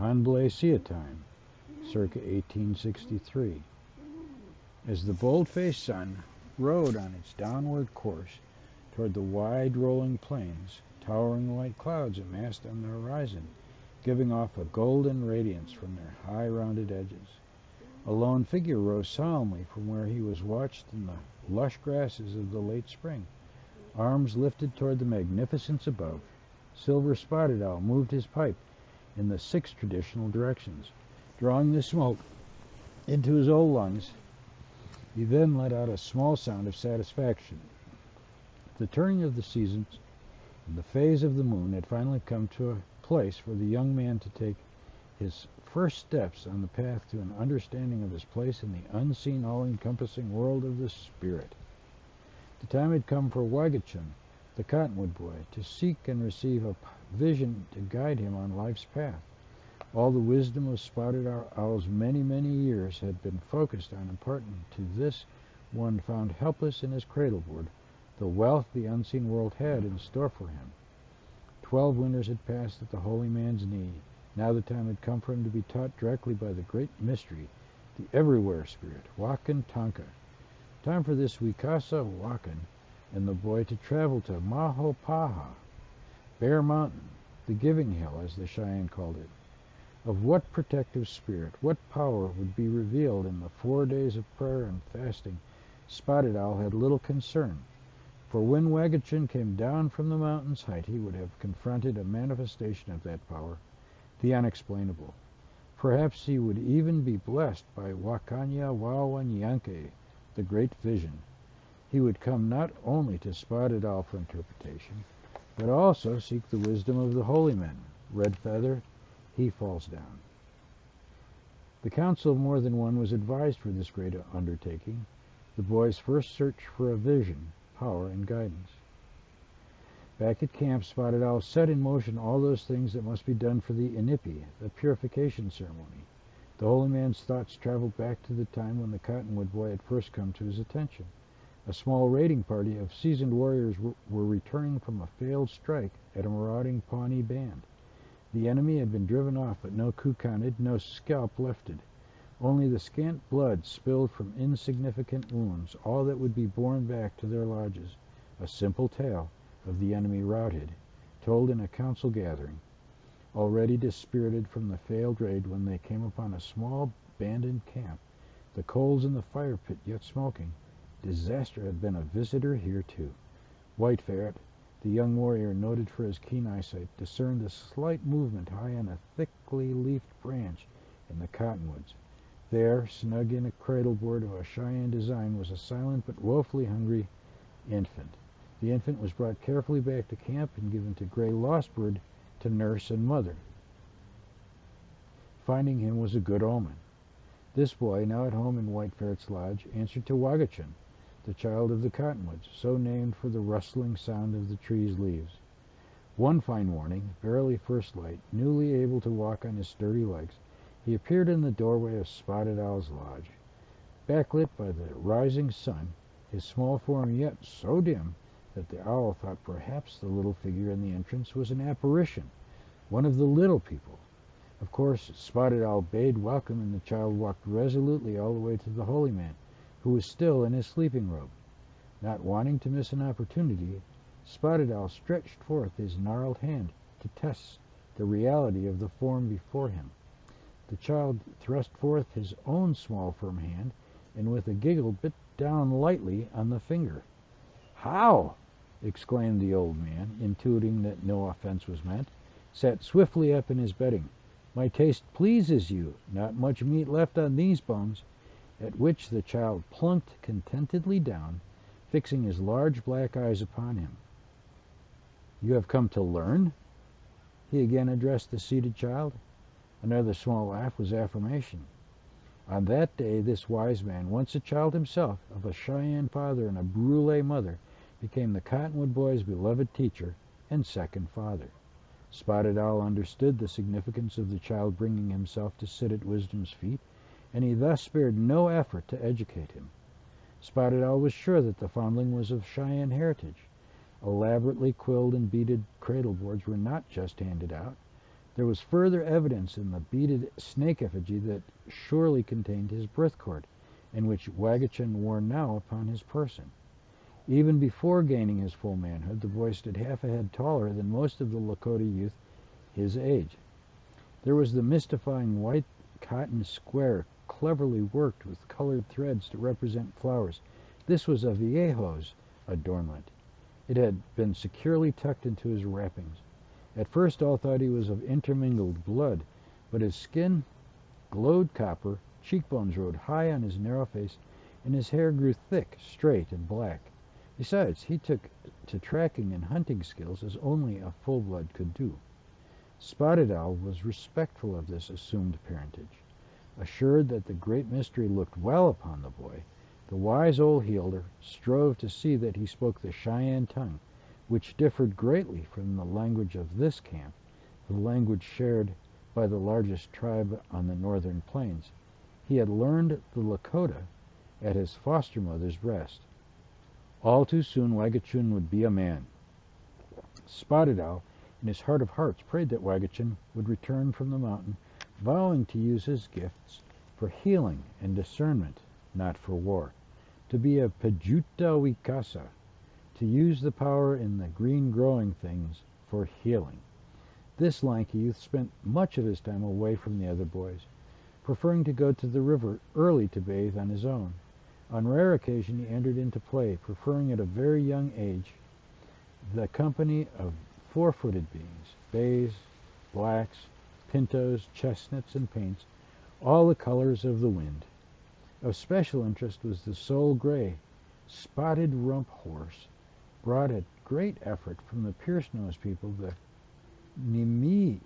hanbleceya time, circa 1863. As the bold-faced sun rode on its downward course toward the wide rolling plains, towering white clouds amassed on the horizon, giving off a golden radiance from their high rounded edges. A lone figure rose solemnly from where he was watched in the lush grasses of the late spring, arms lifted toward the magnificence above. Silver Spotted Owl moved his pipe in the 6 traditional directions, drawing the smoke into his old lungs. He then let out a small sound of satisfaction. The turning of the seasons and the phase of the moon had finally come to a place for the young man to take his first steps on the path to an understanding of his place in the unseen, all-encompassing world of the spirit. The time had come for Wagachan, the cottonwood boy, to seek and receive a vision to guide him on life's path. All the wisdom of Spotted Owl's many, many years had been focused on imparting to this one found helpless in his cradleboard the wealth the unseen world had in store for him. 12 winters had passed at the holy man's knee. Now the time had come for him to be taught directly by the great mystery, the everywhere spirit, Wakan Tanka. Time for this Wikasa Wakan and the boy to travel to Mahopaha, Bear Mountain, the Giving Hill, as the Cheyenne called it. Of what protective spirit, what power would be revealed in the 4 days of prayer and fasting, Spotted Owl had little concern. For when Wagachan came down from the mountain's height, he would have confronted a manifestation of that power, the unexplainable. Perhaps he would even be blessed by Wakanya Wawanyanke, the great vision. He would come not only to Spotted Owl for interpretation, but also seek the wisdom of the holy men. Red Feather, he falls down. The council of more than one was advised for this great undertaking, the boy's first search for a vision, power, and guidance. Back at camp, Spotted Owl set in motion all those things that must be done for the Inipi, the purification ceremony. The holy man's thoughts traveled back to the time when the cottonwood boy had first come to his attention. A small raiding party of seasoned warriors were returning from a failed strike at a marauding Pawnee band. The enemy had been driven off, but no coup counted, no scalp lifted. Only the scant blood spilled from insignificant wounds, all that would be borne back to their lodges. A simple tale of the enemy routed, told in a council gathering, already dispirited from the failed raid when they came upon a small abandoned camp, the coals in the fire pit yet smoking. Disaster had been a visitor here too. White Ferret, the young warrior noted for his keen eyesight, discerned a slight movement high on a thickly leafed branch in the cottonwoods. There, snug in a cradleboard of a Cheyenne design, was a silent but woefully hungry infant. The infant was brought carefully back to camp and given to Gray Lostbird to nurse and mother. Finding him was a good omen. This boy, now at home in White Ferret's lodge, answered to Wagachan, the child of the cottonwoods, so named for the rustling sound of the tree's leaves. One fine morning, barely first light, newly able to walk on his sturdy legs, he appeared in the doorway of Spotted Owl's lodge. Backlit by the rising sun, his small form yet so dim that the owl thought perhaps the little figure in the entrance was an apparition, one of the little people. Of course, Spotted Owl bade welcome, and the child walked resolutely all the way to the holy man, who was still in his sleeping robe. Not wanting to miss an opportunity, Spotted Owl stretched forth his gnarled hand to test the reality of the form before him. The child thrust forth his own small firm hand, and with a giggle bit down lightly on the finger. "How?" exclaimed the old man, intuiting that no offense was meant, sat swiftly up in his bedding. "My taste pleases you. Not much meat left on these bones." At which the child plunked contentedly down, fixing his large black eyes upon him. "You have come to learn?" He again addressed the seated child. Another small laugh was affirmation. On that day this wise man, once a child himself, of a Cheyenne father and a Brule mother, became the cottonwood boy's beloved teacher and second father. Spotted Owl understood the significance of the child bringing himself to sit at wisdom's feet, and he thus spared no effort to educate him. Spotted Owl was sure that the foundling was of Cheyenne heritage. Elaborately quilled and beaded cradleboards were not just handed out. There was further evidence in the beaded snake effigy that surely contained his birth cord, and which Wagachin wore now upon his person. Even before gaining his full manhood, the boy stood half a head taller than most of the Lakota youth his age. There was the mystifying white cotton square, cleverly worked with colored threads to represent flowers. This was a viejo's adornment. It had been securely tucked into his wrappings. At first all thought he was of intermingled blood, but his skin glowed copper, cheekbones rode high on his narrow face, and his hair grew thick, straight, and black. Besides, he took to tracking and hunting skills as only a full-blood could do. Spotted Owl was respectful of this assumed parentage. Assured that the great mystery looked well upon the boy, the wise old healer strove to see that he spoke the Cheyenne tongue, which differed greatly from the language of this camp, the language shared by the largest tribe on the northern plains. He had learned the Lakota at his foster mother's breast. All too soon Wagachin would be a man. Spotted Owl, in his heart of hearts, prayed that Wagachin would return from the mountain, vowing to use his gifts for healing and discernment, not for war, to be a Pejuta Wikasa, to use the power in the green growing things for healing. This lanky youth spent much of his time away from the other boys, preferring to go to the river early to bathe on his own. On rare occasion he entered into play, preferring at a very young age the company of four-footed beings, bays, blacks, pintos, chestnuts, and paints, all the colors of the wind. Of special interest was the sole gray, spotted rump horse, brought at great effort from the Pierce-Nose people, the Nimiipuu,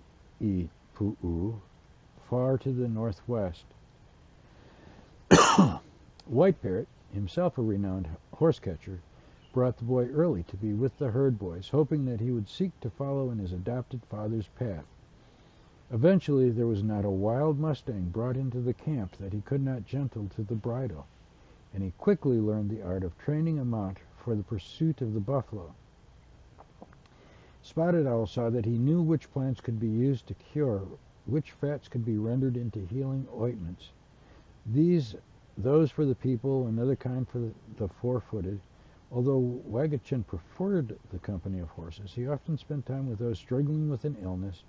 far to the northwest. White Parrot, himself a renowned horse catcher, brought the boy early to be with the herd boys, hoping that he would seek to follow in his adopted father's path. Eventually there was not a wild mustang brought into the camp that he could not gentle to the bridle, and he quickly learned the art of training a mount for the pursuit of the buffalo. Spotted Owl saw that he knew which plants could be used to cure, which fats could be rendered into healing ointments. Those for the people, another kind for the four-footed. Although Wagachin preferred the company of horses, he often spent time with those struggling with an illness,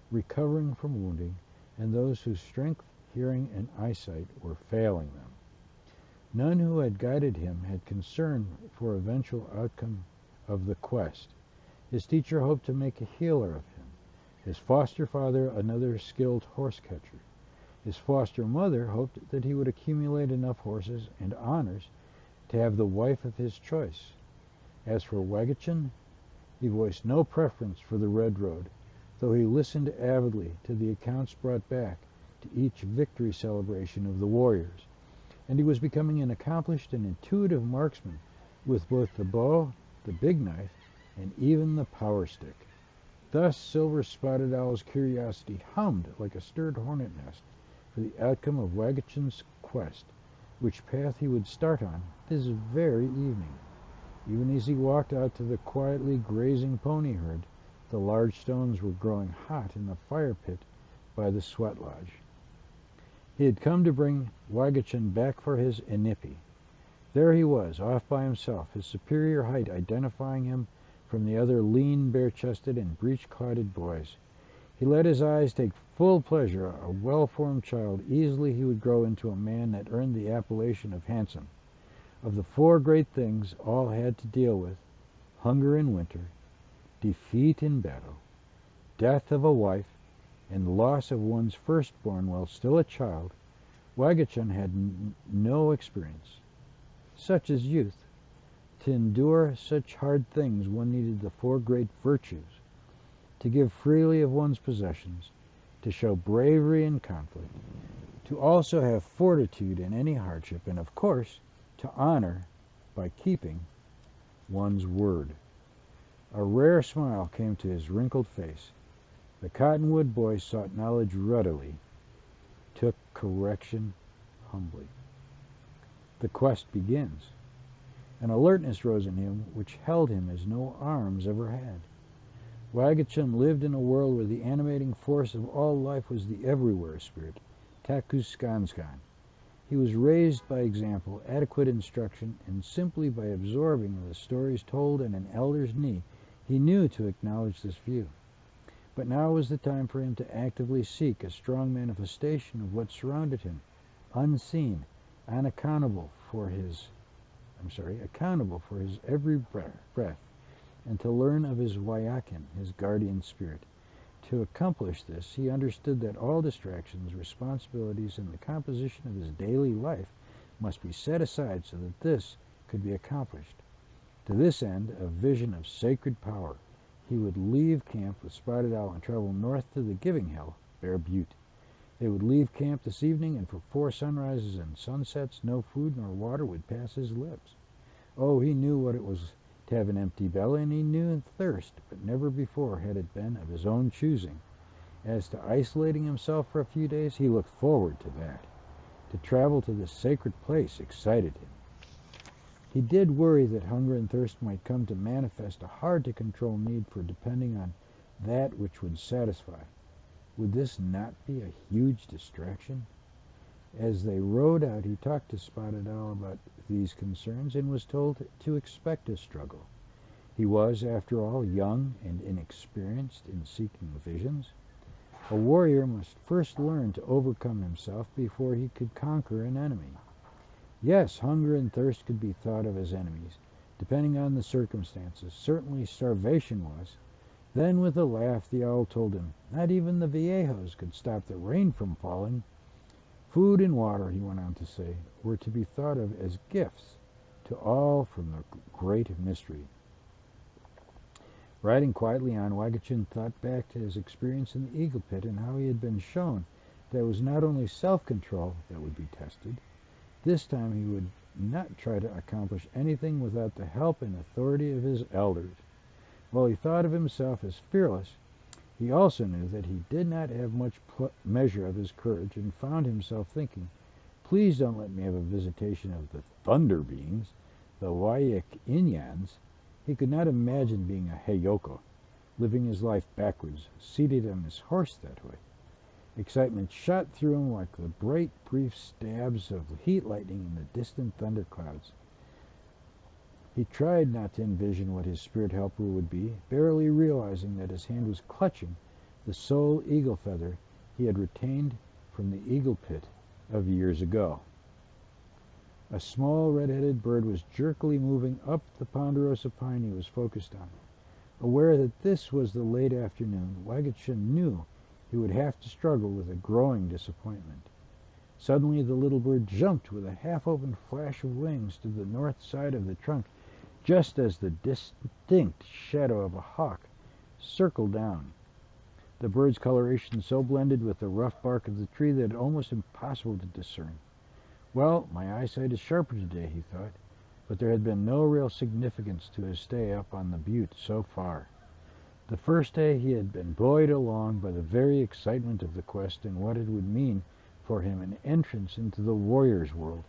recovering from wounding, and those whose strength, hearing, and eyesight were failing them. None who had guided him had concern for eventual outcome of the quest. His teacher hoped to make a healer of him, his foster father another skilled horse catcher. His foster mother hoped that he would accumulate enough horses and honors to have the wife of his choice. As for Wagachin, he voiced no preference for the Red Road, though he listened avidly to the accounts brought back to each victory celebration of the warriors, and he was becoming an accomplished and intuitive marksman with both the bow, the big knife, and even the power stick. Thus Silver-Spotted Owl's curiosity hummed like a stirred hornet nest for the outcome of Wagachin's quest, which path he would start on this very evening. Even as he walked out to the quietly grazing pony herd, the large stones were growing hot in the fire pit by the sweat lodge. He had come to bring Wagachin back for his inipi. There he was, off by himself, his superior height identifying him from the other lean, bare-chested, and breech-clouded boys. He let his eyes take full pleasure. A well-formed child, easily he would grow into a man that earned the appellation of handsome. Of the four great things all had to deal with, hunger in winter, defeat in battle, death of a wife, and loss of one's firstborn while still a child, Wagachin had no experience. Such is youth. To endure such hard things one needed the four great virtues: to give freely of one's possessions, to show bravery in conflict, to also have fortitude in any hardship, and of course to honor by keeping one's word. A rare smile came to his wrinkled face. The Cottonwood boy sought knowledge readily, took correction humbly. The quest begins. An alertness rose in him which held him as no arms ever had. Wagachun lived in a world where the animating force of all life was the everywhere spirit, Takuskanskan. He was raised by example, adequate instruction, and simply by absorbing the stories told in an elder's knee, he knew to acknowledge this view. But now was the time for him to actively seek a strong manifestation of what surrounded him, unseen, accountable for his every breath, and to learn of his Wayakin, his guardian spirit. To accomplish this, he understood that all distractions, responsibilities, and the composition of his daily life must be set aside so that this could be accomplished. To this end, a vision of sacred power, he would leave camp with Spotted Owl and travel north to the Giving Hill, Bear Butte. They would leave camp this evening, and for 4 sunrises and sunsets, no food nor water would pass his lips. Oh, he knew what it was to have an empty belly, and he knew thirst, but never before had it been of his own choosing. As to isolating himself for a few days, he looked forward to that. To travel to this sacred place excited him. He did worry that hunger and thirst might come to manifest a hard-to-control need for depending on that which would satisfy. Would this not be a huge distraction? As they rode out, he talked to Spotted Owl about these concerns and was told to expect a struggle. He was, after all, young and inexperienced in seeking visions. A warrior must first learn to overcome himself before he could conquer an enemy. Yes, hunger and thirst could be thought of as enemies, depending on the circumstances. Certainly starvation was. Then, with a laugh, the owl told him, not even the viejos could stop the rain from falling. Food and water, he went on to say, were to be thought of as gifts to all from the great mystery. Riding quietly on, Wagachun thought back to his experience in the eagle pit and how he had been shown that it was not only self-control that would be tested. This time he would not try to accomplish anything without the help and authority of his elders. While he thought of himself as fearless, he also knew that he did not have much measure of his courage, and found himself thinking, please don't let me have a visitation of the thunder beings, the Wayak-Inyans. He could not imagine being a Heyoko, living his life backwards, seated on his horse that way. Excitement shot through him like the bright, brief stabs of heat lightning in the distant thunderclouds. He tried not to envision what his spirit helper would be, barely realizing that his hand was clutching the sole eagle feather he had retained from the eagle pit of years ago. A small red-headed bird was jerkily moving up the ponderosa pine he was focused on. Aware that this was the late afternoon, Wagachun knew he would have to struggle with a growing disappointment. Suddenly the little bird jumped with a half-open flash of wings to the north side of the trunk, just as the distinct shadow of a hawk circled down. The bird's coloration so blended with the rough bark of the tree that it was almost impossible to discern. Well, my eyesight is sharper today, he thought, but there had been no real significance to his stay up on the butte so far. The first day he had been buoyed along by the very excitement of the quest and what it would mean for him an entrance into the warrior's world.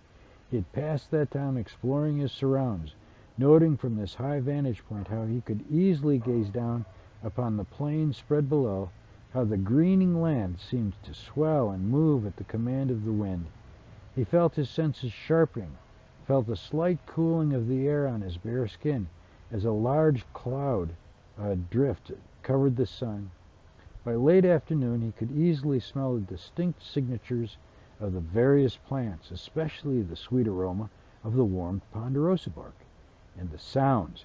He had passed that time exploring his surrounds, noting from this high vantage point how he could easily gaze down upon the plain spread below, how the greening land seemed to swell and move at the command of the wind. He felt his senses sharpening, felt the slight cooling of the air on his bare skin as a large cloud drift covered the sun. By late afternoon he could easily smell the distinct signatures of the various plants, especially the sweet aroma of the warm ponderosa bark, and the sounds.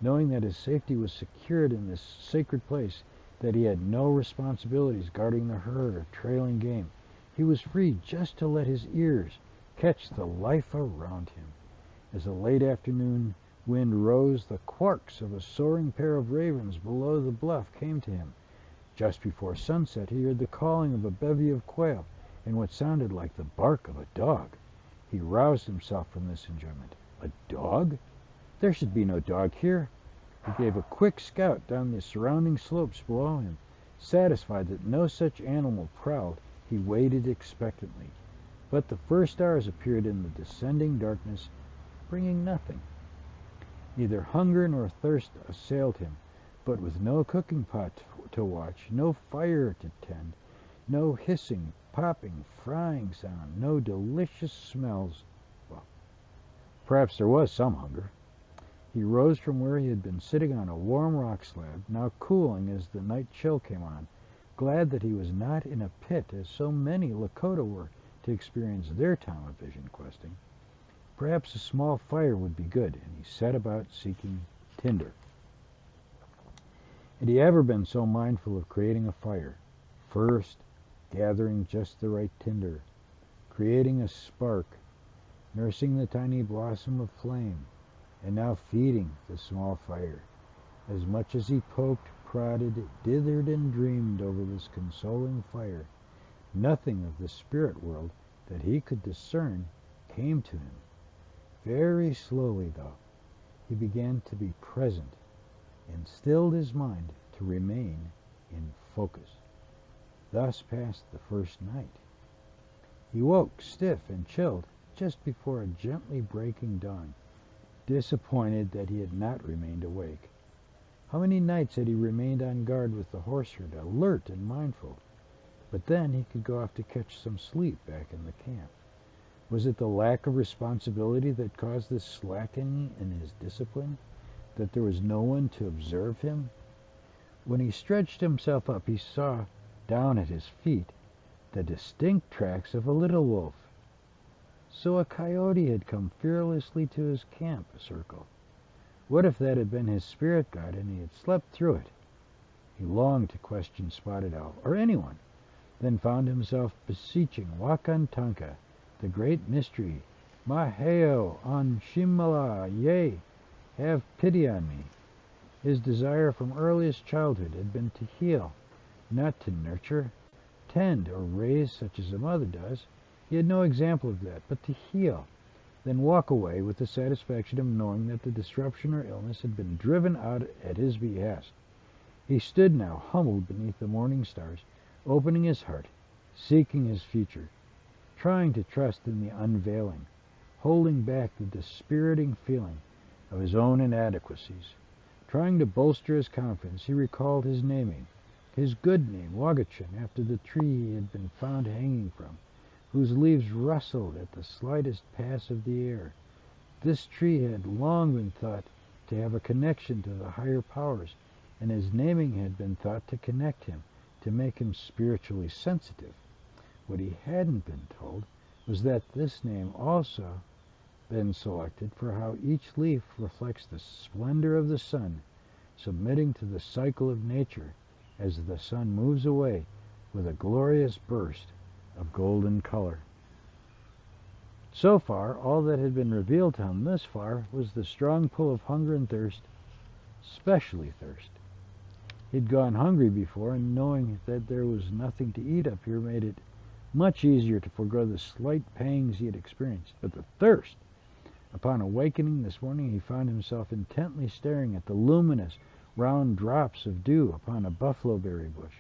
Knowing that his safety was secured in this sacred place, that he had no responsibilities guarding the herd or trailing game, he was free just to let his ears catch the life around him. As the late afternoon wind rose, the quarks of a soaring pair of ravens below the bluff came to him. Just before sunset he heard the calling of a bevy of quail and what sounded like the bark of a dog. He roused himself from this enjoyment. A dog? There should be no dog here. He gave a quick scout down the surrounding slopes below him. Satisfied that no such animal prowled, he waited expectantly. But the first stars appeared in the descending darkness, bringing nothing. Neither hunger nor thirst assailed him, but with no cooking pot to watch, no fire to tend, no hissing, popping, frying sound, no delicious smells. Well, perhaps there was some hunger. He rose from where he had been sitting on a warm rock slab, now cooling as the night chill came on, glad that he was not in a pit as so many Lakota were to experience their time of vision questing. Perhaps a small fire would be good, and he set about seeking tinder. Had he ever been so mindful of creating a fire? First, gathering just the right tinder, creating a spark, nursing the tiny blossom of flame, and now feeding the small fire. As much as he poked, prodded, dithered, and dreamed over this consoling fire, nothing of the spirit world that he could discern came to him. Very slowly, though, he began to be present and stilled his mind to remain in focus. Thus passed the first night. He woke stiff and chilled just before a gently breaking dawn, disappointed that he had not remained awake. How many nights had he remained on guard with the horse herd, alert and mindful? But then he could go off to catch some sleep back in the camp. Was it the lack of responsibility that caused this slackening in his discipline? That there was no one to observe him? When he stretched himself up, he saw, down at his feet, the distinct tracks of a little wolf. So a coyote had come fearlessly to his camp circle. What if that had been his spirit guide and he had slept through it? He longed to question Spotted Owl, or anyone, then found himself beseeching Wakantanka, the great mystery. Maheo on Shimala, yea, have pity on me. His desire from earliest childhood had been to heal, not to nurture, tend, or raise such as a mother does. He had no example of that, but to heal, then walk away with the satisfaction of knowing that the disruption or illness had been driven out at his behest. He stood now, humbled beneath the morning stars, opening his heart, seeking his future, trying to trust in the unveiling, holding back the dispiriting feeling of his own inadequacies. Trying to bolster his confidence, he recalled his naming, his good name, Wagachin, after the tree he had been found hanging from, whose leaves rustled at the slightest pass of the air. This tree had long been thought to have a connection to the higher powers, and his naming had been thought to connect him, to make him spiritually sensitive. What he hadn't been told was that this name also been selected for how each leaf reflects the splendor of the sun, submitting to the cycle of nature as the sun moves away with a glorious burst of golden color. So far, all that had been revealed to him thus far was the strong pull of hunger and thirst, especially thirst. He'd gone hungry before, and knowing that there was nothing to eat up here made it much easier to forego the slight pangs he had experienced. But the thirst! Upon awakening this morning, he found himself intently staring at the luminous, round drops of dew upon a buffalo berry bush.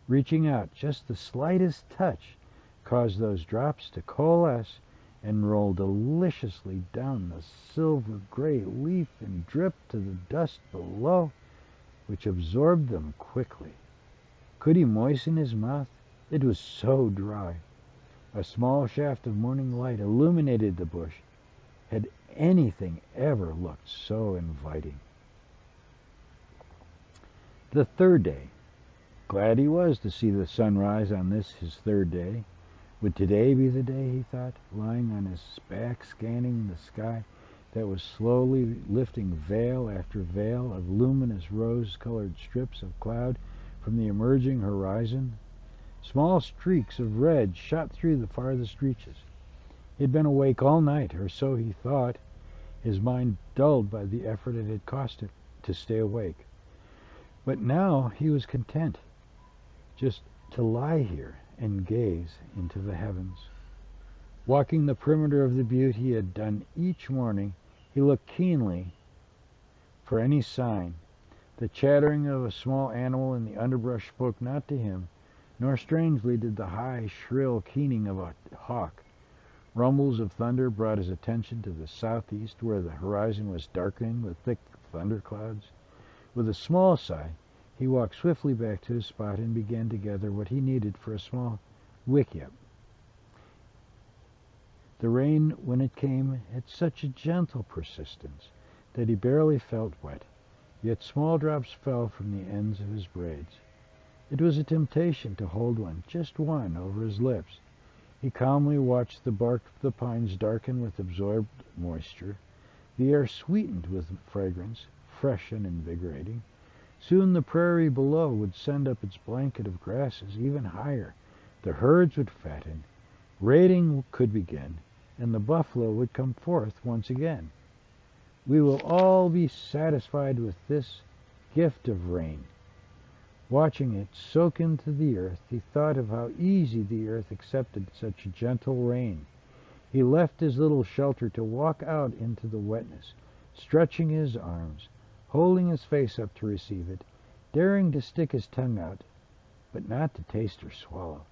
Reaching out, just the slightest touch caused those drops to coalesce and roll deliciously down the silver-gray leaf and drip to the dust below, which absorbed them quickly. Could he moisten his mouth? It was so dry. A small shaft of morning light illuminated the bush. Had anything ever looked so inviting? The third day. Glad he was to see the sun rise on this, his third day. Would today be the day, he thought, lying on his back, scanning the sky that was slowly lifting veil after veil of luminous rose-colored strips of cloud from the emerging horizon. Small streaks of red shot through the farthest reaches. He had been awake all night, or so he thought, his mind dulled by the effort it had cost him to stay awake. But now he was content just to lie here and gaze into the heavens. Walking the perimeter of the butte he had done each morning, he looked keenly for any sign. The chattering of a small animal in the underbrush spoke not to him, nor strangely did the high, shrill keening of a hawk. Rumbles of thunder brought his attention to the southeast, where the horizon was darkening with thick thunderclouds. With a small sigh, he walked swiftly back to his spot and began to gather what he needed for a small wickiup. The rain, when it came, had such a gentle persistence that he barely felt wet, yet small drops fell from the ends of his braids. It was a temptation to hold one, just one, over his lips. He calmly watched the bark of the pines darken with absorbed moisture, the air sweetened with fragrance, fresh and invigorating. Soon the prairie below would send up its blanket of grasses even higher, the herds would fatten, raiding could begin, and the buffalo would come forth once again. We will all be satisfied with this gift of rain. Watching it soak into the earth, he thought of how easy the earth accepted such gentle rain. He left his little shelter to walk out into the wetness, stretching his arms, holding his face up to receive it, daring to stick his tongue out, but not to taste or swallow,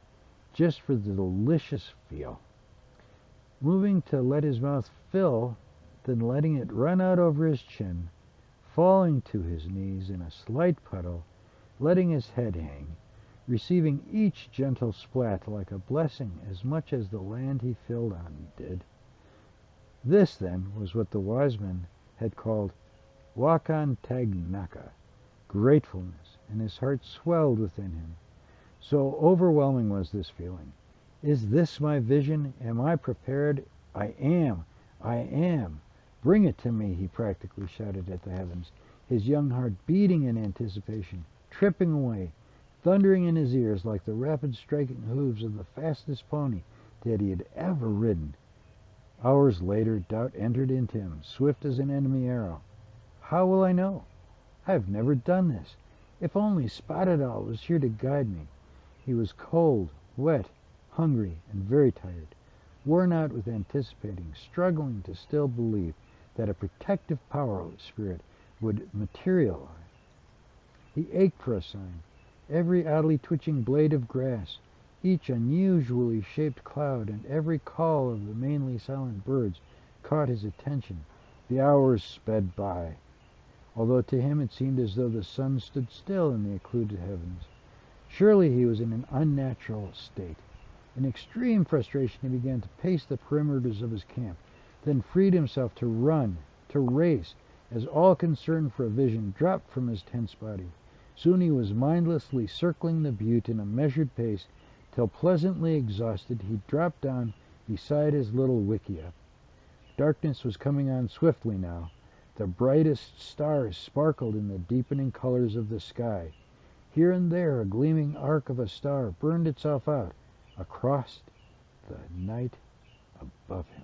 just for the delicious feel. Moving to let his mouth fill, then letting it run out over his chin, falling to his knees in a slight puddle, letting his head hang, receiving each gentle splat like a blessing as much as the land he filled on did. This, then, was what the wise men had called wakan tagnaka, gratefulness, and his heart swelled within him. So overwhelming was this feeling. Is this my vision? Am I prepared? I am. I am. Bring it to me, he practically shouted at the heavens, his young heart beating in anticipation, tripping away, thundering in his ears like the rapid striking hooves of the fastest pony that he had ever ridden. Hours later, doubt entered into him, swift as an enemy arrow. How will I know? I have never done this. If only Spotted Owl was here to guide me. He was cold, wet, hungry, and very tired, worn out with anticipating, struggling to still believe that a protective power of the Spirit would materialize. He ached for a sign. Every oddly twitching blade of grass, each unusually shaped cloud, and every call of the mainly silent birds caught his attention. The hours sped by, although to him it seemed as though the sun stood still in the occluded heavens. Surely he was in an unnatural state. In extreme frustration he began to pace the perimeters of his camp, then freed himself to run, to race, as all concern for a vision dropped from his tense body. Soon he was mindlessly circling the butte in a measured pace, till pleasantly exhausted he dropped down beside his little wickiup. Darkness was coming on swiftly now. The brightest stars sparkled in the deepening colors of the sky. Here and there a gleaming arc of a star burned itself out across the night above him.